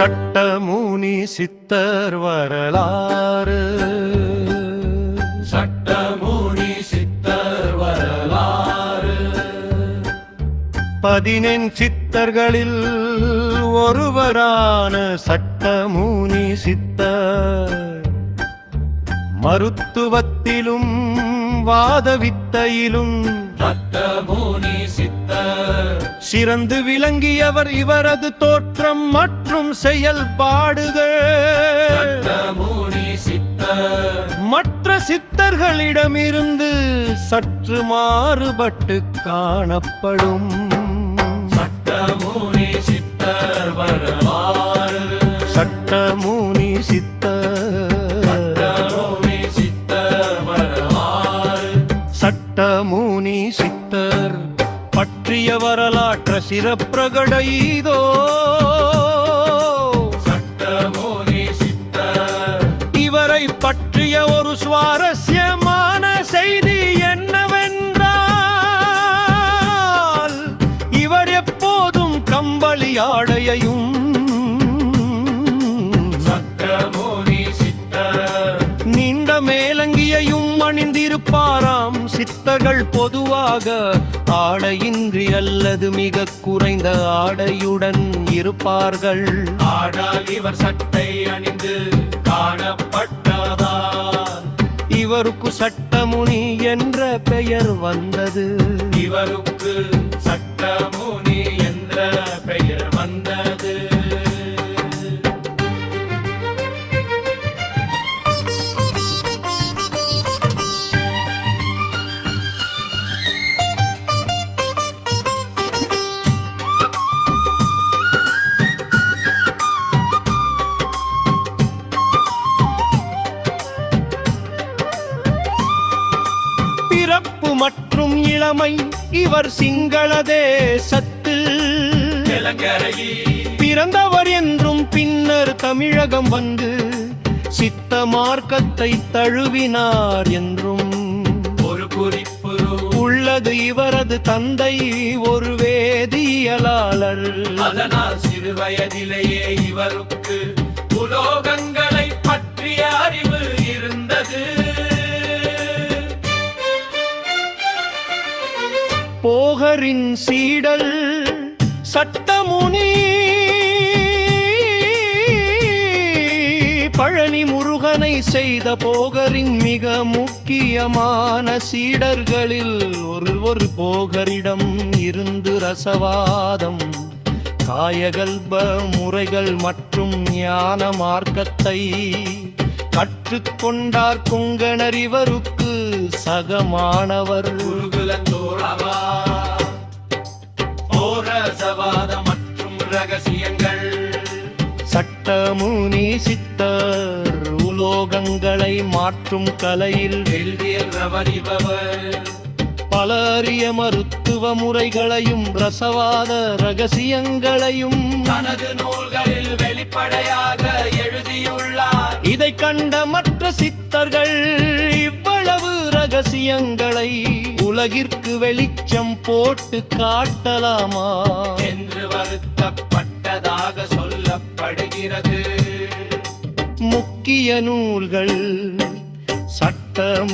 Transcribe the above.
சட்டமுனி சித்தர் வரலாறு. சட்டமுனி சித்தர் வரலாறு. 14 சித்தர்களில் ஒருவரான சட்டமுனி சித்தர் மருத்துவத்திலும் வாதவித்தையிலும் சட்டமுனி சித்தர் சிறந்து விளங்கியவர். இவரது தோற்றம் மற்றும் செயல்பாடுகள் சட்டமுனி சித்தர் மற்ற சித்தர்களிடமிருந்து சற்று மாறுபட்டு காணப்படும். சட்டமுனி சித்தர் வரலாறு. சட்டமுனி சித்தர். சட்டமுனி சித்தர் வரலாறு. சட்டமுனி சித்தர் பற்றிய வரலாற்று சிறப்பிரகட இதோ. சட்டமுனி சித்தர் இவரை பற்றிய ஒரு சுவாரஸ்யமான செய்தி என்னவென்றால், இவர் எப்போதும் கம்பளி ஆடையையும் சட்டமுனி சித்தர் நீண்ட மேலங்கியையும் அணிந்திருப்பாராம். சித்தர்கள் பொதுவாக ஆடையின்றி அல்லது மிக குறைந்த ஆடையுடன் இருப்பார்கள். ஆடால் இவர் சட்டை அணிந்து காணப்பட்டதால் இவருக்கு சட்டமுனி என்ற பெயர் வந்தது. இவருக்கு சட்டமுனி என்ற பெயர் வந்தது. பிறப்பு மற்றும் இளமை இவர் சிங்கள தேசத்தில் பிறந்தவர் என்றும் பின்னர் தமிழகம் வந்து சித்த மார்க்கத்தை தழுவினார் என்றும் ஒரு குறிப்பு உள்ளது. இவரது தந்தை ஒரு வேதியியலாளர். அதனால் சிறு வயதிலேயே இவருக்கு உலோகங்களை பற்றிய அறிவு இருந்தது. போகரின் சீடல் சட்டமுனி பழனி முருகனை செய்த போகரின் மிக முக்கியமான சீடர்களில் ஒரு போகரிடம் இருந்து ரசவாதம், காயகல்ப முறைகள் மற்றும் ஞான மார்க்கத்தை கற்றுக்கொண்டார். கொங்கணர் இவருக்கு சகமானவர். ரசவாதம் மற்றும் ரகசியங்கள் சட்டமுனி சித்தர் உலோகங்களை மாற்றும் கலையில் பல அரிய மருத்துவ முறைகளையும் ரசவாத ரகசியங்களையும் தனது நூல்களில் வெளிப்படையாக எழுதியுள்ளார். இதை கண்ட மற்ற சித்தர்கள் இவ்வளவு ரகசியங்களை உலகிற்கு வெளிச்சம் போட்டு காட்டலாமா என்று வருத்தப்பட்டதாக சொல்லப்படுகிறது. முக்கிய நூல்கள் சட்டம்